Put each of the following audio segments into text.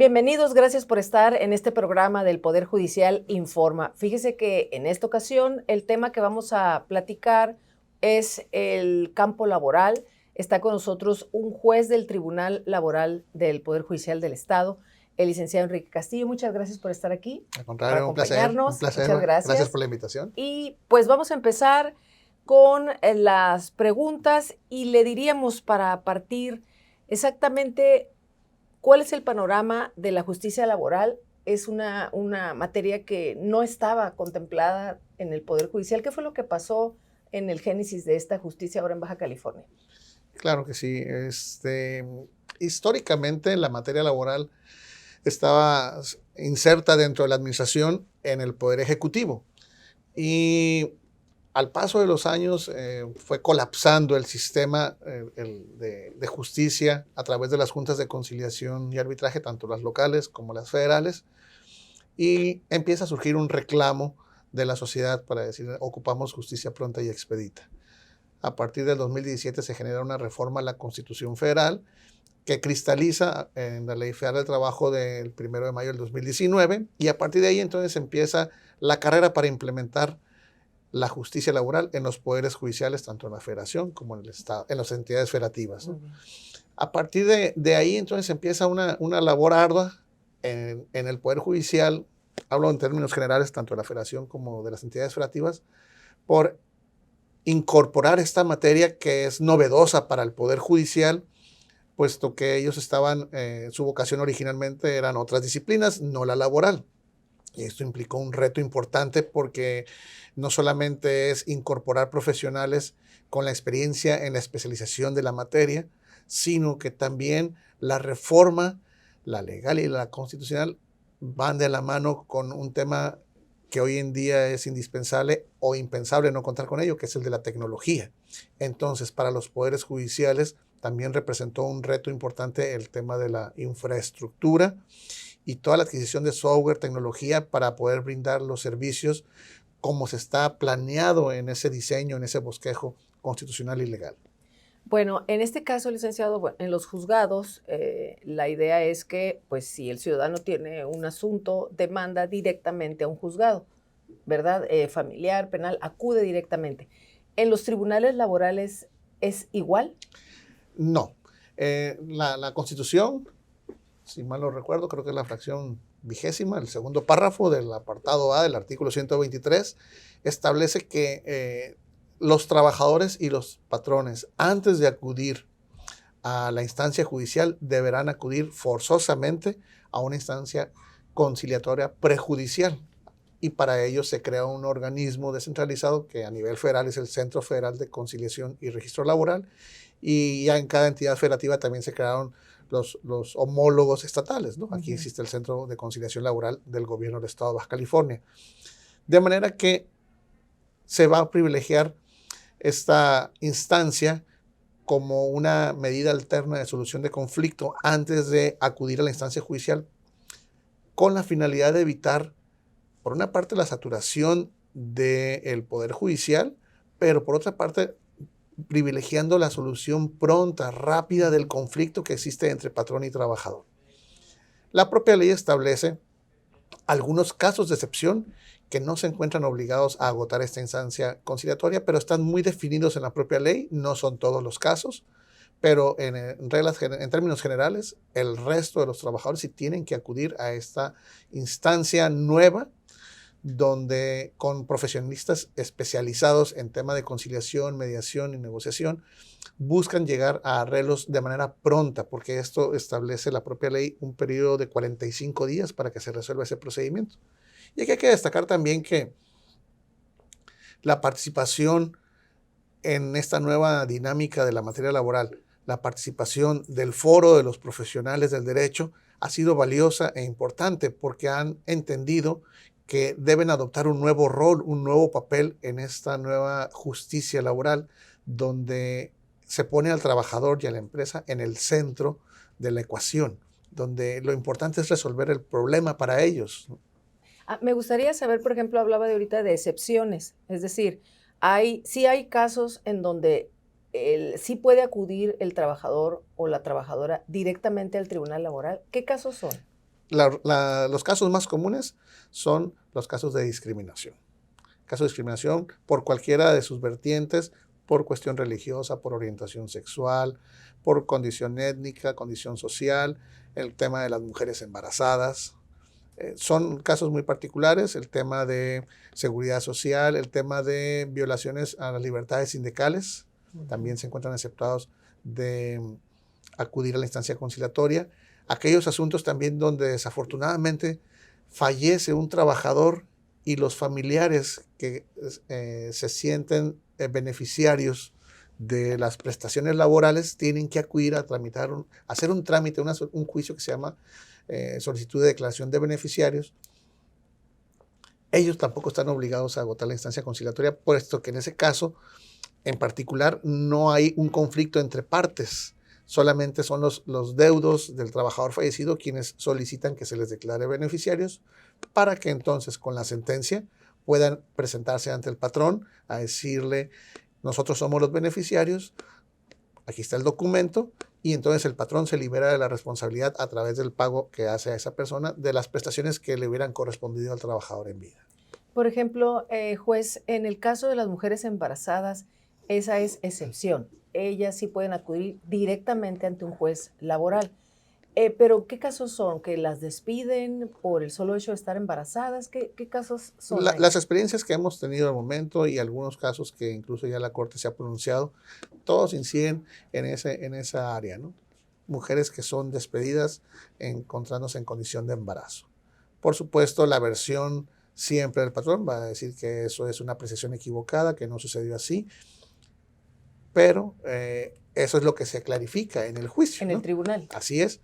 Bienvenidos, gracias por estar en este programa del Poder Judicial Informa. Fíjese que en esta ocasión el tema que vamos a platicar es el campo laboral. Está con nosotros un juez del Tribunal Laboral del Poder Judicial del Estado, el licenciado Enrique Castillo. Muchas gracias por estar aquí. Al contrario, un placer. Muchas gracias. Gracias por la invitación. Y pues vamos a empezar con las preguntas y le diríamos para partir exactamente ¿cuál es el panorama de la justicia laboral? Es una materia que no estaba contemplada en el Poder Judicial. ¿Qué fue lo que pasó en el génesis de esta justicia ahora en Baja California? Claro que sí. Históricamente la materia laboral estaba inserta dentro de la administración en el Poder Ejecutivo. Y al paso de los años fue colapsando el sistema de justicia a través de las juntas de conciliación y arbitraje, tanto las locales como las federales, y empieza a surgir un reclamo de la sociedad para decir, ocupamos justicia pronta y expedita. A partir del 2017 se genera una reforma a la Constitución Federal que cristaliza en la Ley Federal del Trabajo del 1 de mayo del 2019, y a partir de ahí entonces empieza la carrera para implementar la justicia laboral en los poderes judiciales, tanto en la federación como en el Estado, en las entidades federativas, ¿no? A partir de ahí entonces empieza una labor ardua en el Poder Judicial, hablo en términos generales tanto de la federación como de las entidades federativas, por incorporar esta materia que es novedosa para el Poder Judicial, puesto que ellos estaban, su vocación originalmente eran otras disciplinas, no la laboral. Y esto implicó un reto importante porque no solamente es incorporar profesionales con la experiencia en la especialización de la materia, sino que también la reforma, la legal y la constitucional, van de la mano con un tema que hoy en día es indispensable o impensable no contar con ello, que es el de la tecnología. Entonces, para los poderes judiciales también representó un reto importante el tema de la infraestructura y toda la adquisición de software, tecnología para poder brindar los servicios como se está planeado en ese diseño, en ese bosquejo constitucional y legal. Bueno, en este caso, licenciado, en los juzgados, la idea es que, pues, si el ciudadano tiene un asunto, demanda directamente a un juzgado, ¿verdad? Familiar, penal, acude directamente. ¿En los tribunales laborales es igual? No. La Constitución, si mal no recuerdo, creo que es la fracción 20ª, el segundo párrafo del apartado A del artículo 123, establece que los trabajadores y los patrones, antes de acudir a la instancia judicial, deberán acudir forzosamente a una instancia conciliatoria prejudicial. Y para ello se crea un organismo descentralizado que a nivel federal es el Centro Federal de Conciliación y Registro Laboral, y ya en cada entidad federativa también se crearon los homólogos estatales, ¿no? Aquí existe el Centro de Conciliación Laboral del Gobierno del Estado de Baja California. De manera que se va a privilegiar esta instancia como una medida alterna de solución de conflicto antes de acudir a la instancia judicial, con la finalidad de evitar, por una parte, la saturación del Poder Judicial, pero por otra parte, privilegiando la solución pronta, rápida del conflicto que existe entre patrón y trabajador. La propia ley establece algunos casos de excepción que no se encuentran obligados a agotar esta instancia conciliatoria, pero están muy definidos en la propia ley, no son todos los casos, pero en términos generales, el resto de los trabajadores sí tienen que acudir a esta instancia nueva, donde con profesionistas especializados en tema de conciliación, mediación y negociación, buscan llegar a arreglos de manera pronta, porque esto establece la propia ley un periodo de 45 días para que se resuelva ese procedimiento. Y aquí hay que destacar también que la participación en esta nueva dinámica de la materia laboral, la participación del foro de los profesionales del derecho ha sido valiosa e importante porque han entendido que deben adoptar un nuevo rol, un nuevo papel en esta nueva justicia laboral, donde se pone al trabajador y a la empresa en el centro de la ecuación, donde lo importante es resolver el problema para ellos. Me gustaría saber, por ejemplo, hablaba de ahorita de excepciones, es decir, sí hay casos en donde sí puede acudir el trabajador o la trabajadora directamente al tribunal laboral. ¿Qué casos son? los casos más comunes son los casos de discriminación. Casos de discriminación por cualquiera de sus vertientes, por cuestión religiosa, por orientación sexual, por condición étnica, condición social, el tema de las mujeres embarazadas. Son casos muy particulares, el tema de seguridad social, el tema de violaciones a las libertades sindicales, también se encuentran aceptados de acudir a la instancia conciliatoria. Aquellos asuntos también donde desafortunadamente fallece un trabajador y los familiares que se sienten beneficiarios de las prestaciones laborales tienen que acudir a tramitar, hacer un trámite, un juicio que se llama solicitud de declaración de beneficiarios. Ellos tampoco están obligados a agotar la instancia conciliatoria, puesto que en ese caso en particular no hay un conflicto entre partes. Solamente son los deudos del trabajador fallecido quienes solicitan que se les declare beneficiarios para que entonces con la sentencia puedan presentarse ante el patrón a decirle: nosotros somos los beneficiarios, aquí está el documento, y entonces el patrón se libera de la responsabilidad a través del pago que hace a esa persona de las prestaciones que le hubieran correspondido al trabajador en vida. Por ejemplo, juez, en el caso de las mujeres embarazadas, esa es excepción. Ellas sí pueden acudir directamente ante un juez laboral. Pero ¿qué casos son? ¿Que las despiden por el solo hecho de estar embarazadas? ¿Qué casos son? Las experiencias que hemos tenido al momento y algunos casos que incluso ya la Corte se ha pronunciado, todos inciden en esa área, ¿no? Mujeres que son despedidas encontrándose en condición de embarazo. Por supuesto, la versión siempre del patrón va a decir que eso es una apreciación equivocada, que no sucedió así, pero eso es lo que se clarifica en el juicio, En ¿no? el tribunal. Así es.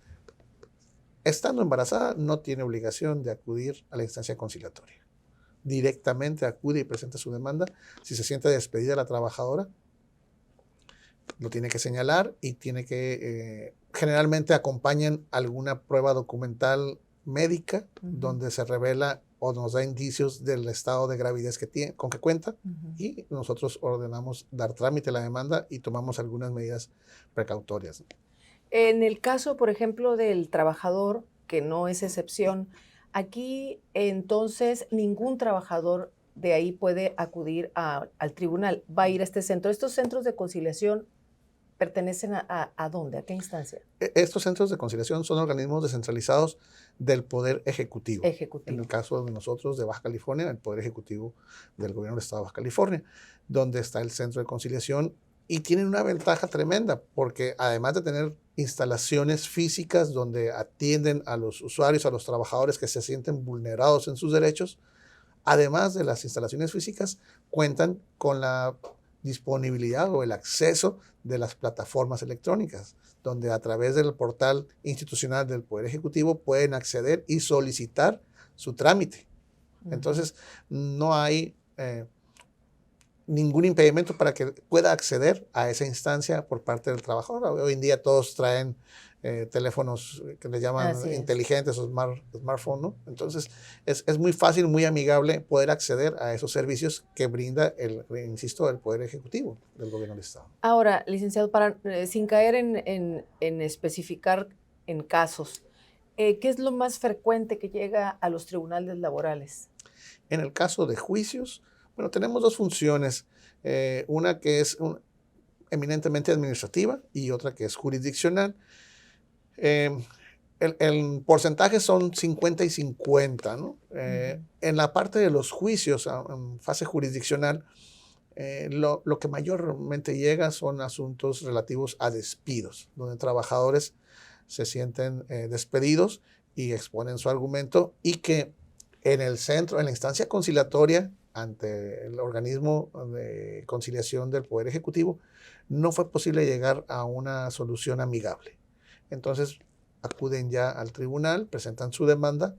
Estando embarazada, no tiene obligación de acudir a la instancia conciliatoria. Directamente acude y presenta su demanda. Si se siente despedida la trabajadora, lo tiene que señalar y tiene que, generalmente acompañan alguna prueba documental médica donde se revela o nos da indicios del estado de gravidez que tiene, con que cuenta, y nosotros ordenamos dar trámite a la demanda y tomamos algunas medidas precautorias. En el caso, por ejemplo, del trabajador, que no es excepción, aquí entonces ningún trabajador de ahí puede acudir al tribunal, va a ir a este centro. ¿Estos centros de conciliación pertenecen a dónde? ¿A qué instancia? Estos centros de conciliación son organismos descentralizados del Poder Ejecutivo. En el caso de nosotros de Baja California, el Poder Ejecutivo del Gobierno del Estado de Baja California, donde está el centro de conciliación, y tienen una ventaja tremenda porque además de tener instalaciones físicas donde atienden a los usuarios, a los trabajadores que se sienten vulnerados en sus derechos, además de las instalaciones físicas, cuentan con la disponibilidad o el acceso de las plataformas electrónicas, donde a través del portal institucional del Poder Ejecutivo pueden acceder y solicitar su trámite. Entonces, no hay ningún impedimento para que pueda acceder a esa instancia por parte del trabajador. Hoy en día todos traen teléfonos que le llaman inteligentes o smartphone, ¿no? Entonces es muy fácil, muy amigable poder acceder a esos servicios que brinda insisto, el Poder Ejecutivo del Gobierno del Estado. Ahora, licenciado, sin caer en especificar en casos, ¿qué es lo más frecuente que llega a los tribunales laborales? En el caso de juicios, bueno, tenemos dos funciones, una que es eminentemente administrativa y otra que es jurisdiccional. El porcentaje son 50 y 50, ¿no? En la parte de los juicios, en fase jurisdiccional, lo que mayormente llega son asuntos relativos a despidos, donde trabajadores se sienten despedidos y exponen su argumento, y que en el centro, en la instancia conciliatoria, ante el organismo de conciliación del Poder Ejecutivo, no fue posible llegar a una solución amigable. Entonces, acuden ya al tribunal, presentan su demanda.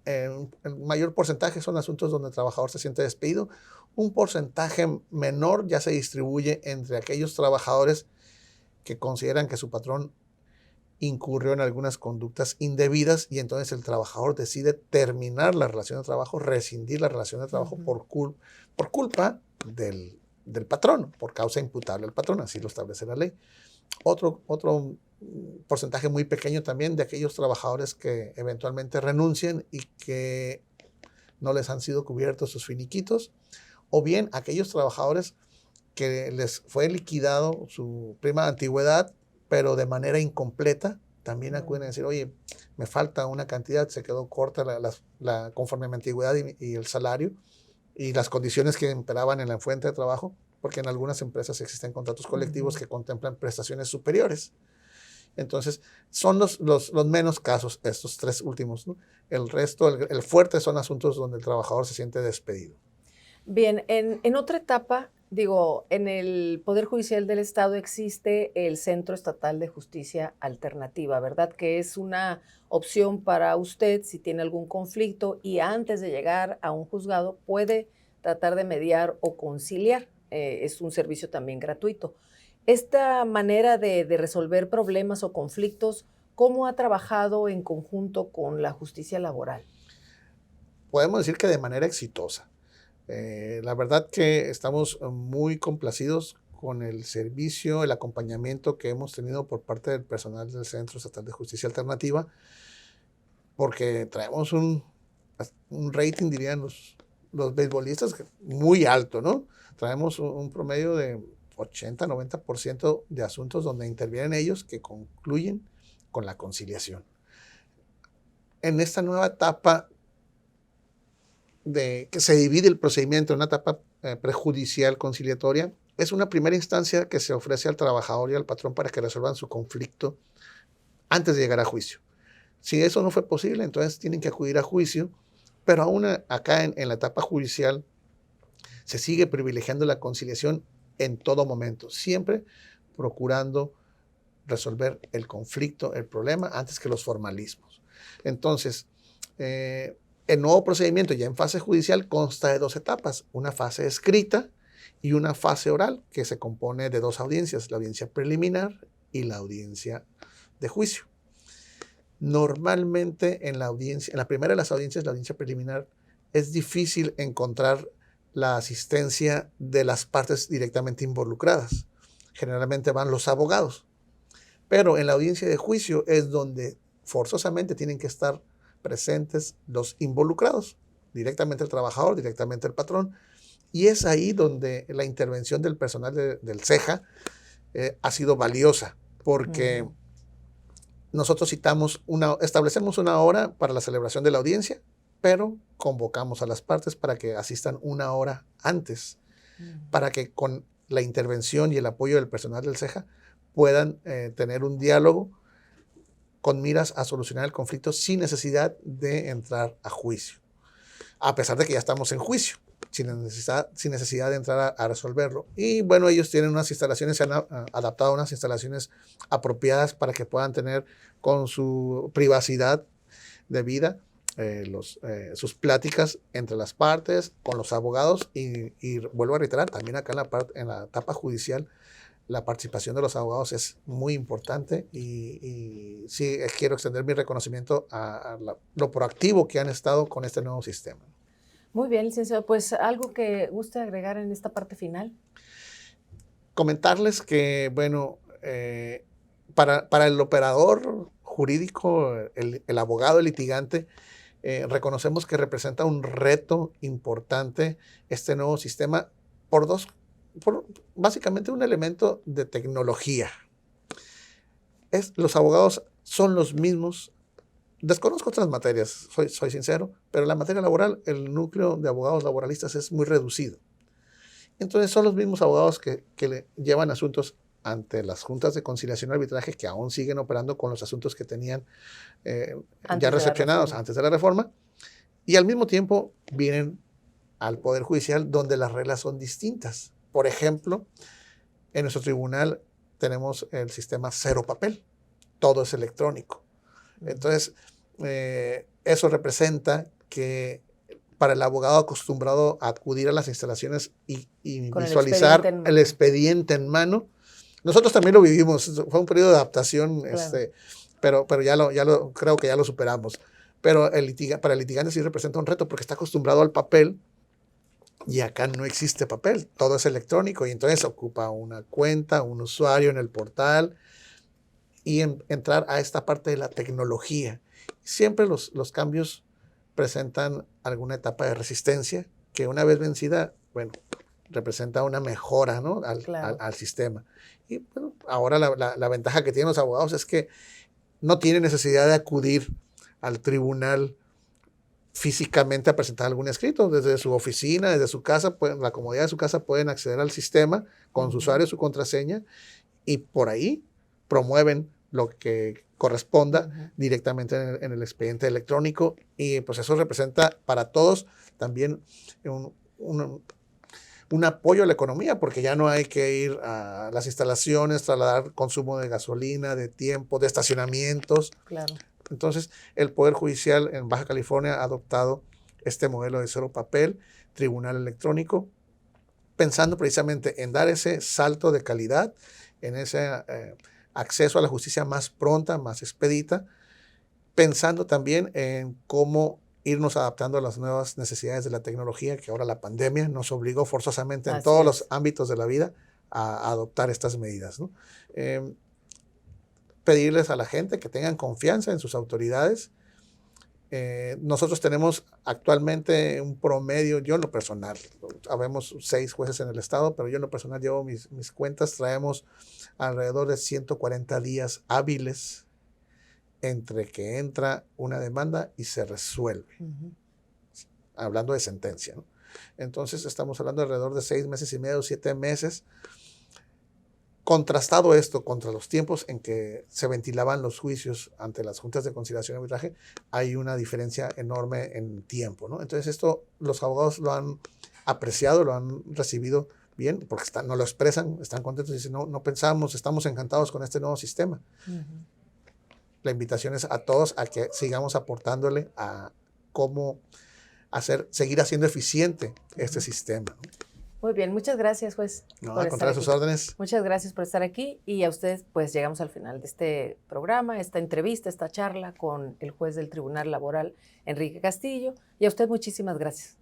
El mayor porcentaje son asuntos donde el trabajador se siente despedido. Un porcentaje menor ya se distribuye entre aquellos trabajadores que consideran que su patrón incurrió en algunas conductas indebidas y entonces el trabajador decide terminar la relación de trabajo, rescindir la relación de trabajo por culpa del patrón, por causa imputable al patrón, así lo establece la ley. Otro porcentaje muy pequeño también de aquellos trabajadores que eventualmente renuncian y que no les han sido cubiertos sus finiquitos, o bien aquellos trabajadores que les fue liquidado su prima de antigüedad, pero de manera incompleta, también acuden a decir, oye, me falta una cantidad, se quedó corta conforme a mi antigüedad y el salario, y las condiciones que imperaban en la fuente de trabajo, porque en algunas empresas existen contratos colectivos que contemplan prestaciones superiores. Entonces, son los menos casos, estos tres últimos, ¿no? El resto, el fuerte son asuntos donde el trabajador se siente despedido. Bien, en otra etapa, digo, en el Poder Judicial del Estado existe el Centro Estatal de Justicia Alternativa, ¿verdad? Que es una opción para usted si tiene algún conflicto y antes de llegar a un juzgado puede tratar de mediar o conciliar. Es un servicio también gratuito. Esta manera de resolver problemas o conflictos, ¿cómo ha trabajado en conjunto con la justicia laboral? Podemos decir que de manera exitosa. La verdad que estamos muy complacidos con el servicio, el acompañamiento que hemos tenido por parte del personal del Centro Estatal de Justicia Alternativa, porque traemos un rating, dirían los beisbolistas, muy alto, ¿no? Traemos un promedio de 80-90% de asuntos donde intervienen ellos que concluyen con la conciliación. En esta nueva etapa de que se divide el procedimiento en una etapa prejudicial conciliatoria, es una primera instancia que se ofrece al trabajador y al patrón para que resuelvan su conflicto antes de llegar a juicio. Si eso no fue posible, entonces tienen que acudir a juicio, pero aún acá en la etapa judicial se sigue privilegiando la conciliación en todo momento, siempre procurando resolver el conflicto, el problema, antes que los formalismos. Entonces, el nuevo procedimiento ya en fase judicial consta de dos etapas, una fase escrita y una fase oral que se compone de dos audiencias, la audiencia preliminar y la audiencia de juicio. Normalmente en la primera de las audiencias, la audiencia preliminar, es difícil encontrar la asistencia de las partes directamente involucradas. Generalmente van los abogados, pero en la audiencia de juicio es donde forzosamente tienen que estar presentes los involucrados, directamente el trabajador, directamente el patrón, y es ahí donde la intervención del personal del CEJA ha sido valiosa, porque nosotros establecemos una hora para la celebración de la audiencia, pero convocamos a las partes para que asistan una hora antes, para que con la intervención y el apoyo del personal del CEJA puedan tener un diálogo con miras a solucionar el conflicto sin necesidad de entrar a juicio, a pesar de que ya estamos en juicio, sin necesidad de entrar a resolverlo. Y bueno, ellos tienen unas instalaciones, se han adaptado a unas instalaciones apropiadas para que puedan tener con su privacidad debida sus pláticas entre las partes, con los abogados, y vuelvo a reiterar, también acá en la etapa judicial, la participación de los abogados es muy importante y sí quiero extender mi reconocimiento a lo proactivo que han estado con este nuevo sistema. Muy bien, licenciado. Pues algo que guste agregar en esta parte final. Comentarles que, bueno, para el operador jurídico, el abogado, el litigante, reconocemos que representa un reto importante este nuevo sistema por básicamente un elemento de tecnología. Los abogados son los mismos. Desconozco otras materias, soy sincero, pero en la materia laboral el núcleo de abogados laboralistas es muy reducido. Entonces son los mismos abogados que le llevan asuntos ante las juntas de conciliación y arbitraje que aún siguen operando con los asuntos que tenían ya recepcionados antes de la reforma, y al mismo tiempo vienen al Poder Judicial donde las reglas son distintas. Por ejemplo, en nuestro tribunal tenemos el sistema cero papel, todo es electrónico. Entonces, eso representa que para el abogado acostumbrado a acudir a las instalaciones y visualizar el expediente en mano, nosotros también lo vivimos, fue un periodo de adaptación, claro. pero creo que ya lo superamos. Pero para el litigante sí representa un reto porque está acostumbrado al papel. Y acá no existe papel, todo es electrónico y entonces ocupa una cuenta, un usuario en el portal y entrar a esta parte de la tecnología. Siempre los cambios presentan alguna etapa de resistencia que una vez vencida, bueno, representa una mejora, ¿no? Claro. al sistema. Y bueno, ahora la ventaja que tienen los abogados es que no tienen necesidad de acudir al tribunal físicamente a presentar algún escrito. Desde su oficina, desde su casa, la comodidad de su casa, pueden acceder al sistema con su usuario, su contraseña, y por ahí promueven lo que corresponda directamente en el expediente electrónico, y pues eso representa para todos también un apoyo a la economía, porque ya no hay que ir a las instalaciones, trasladar consumo de gasolina, de tiempo, de estacionamientos. Claro. Entonces, el Poder Judicial en Baja California ha adoptado este modelo de cero papel, tribunal electrónico, pensando precisamente en dar ese salto de calidad, en ese acceso a la justicia más pronta, más expedita, pensando también en cómo irnos adaptando a las nuevas necesidades de la tecnología, que ahora la pandemia nos obligó forzosamente en todos los ámbitos de la vida a adoptar estas medidas, ¿no? Pedirles a la gente que tengan confianza en sus autoridades. Nosotros tenemos actualmente un promedio, yo en lo personal, habemos 6 jueces en el estado, pero yo en lo personal llevo mis cuentas, traemos alrededor de 140 días hábiles entre que entra una demanda y se resuelve, hablando de sentencia, ¿no? Entonces estamos hablando de alrededor de 6 meses y medio, 7 meses. Contrastado esto contra los tiempos en que se ventilaban los juicios ante las juntas de conciliación y arbitraje, hay una diferencia enorme en tiempo, ¿no? Entonces esto los abogados lo han apreciado, lo han recibido bien, porque no lo expresan, están contentos y dicen, no pensamos, estamos encantados con este nuevo sistema. La invitación es a todos a que sigamos aportándole a cómo seguir haciendo eficiente este sistema, ¿no? Muy bien, muchas gracias, juez. No, al contrario, sus órdenes. Muchas gracias por estar aquí, y a ustedes pues llegamos al final de este programa, esta entrevista, esta charla con el juez del Tribunal Laboral, Enrique Castillo, y a usted muchísimas gracias.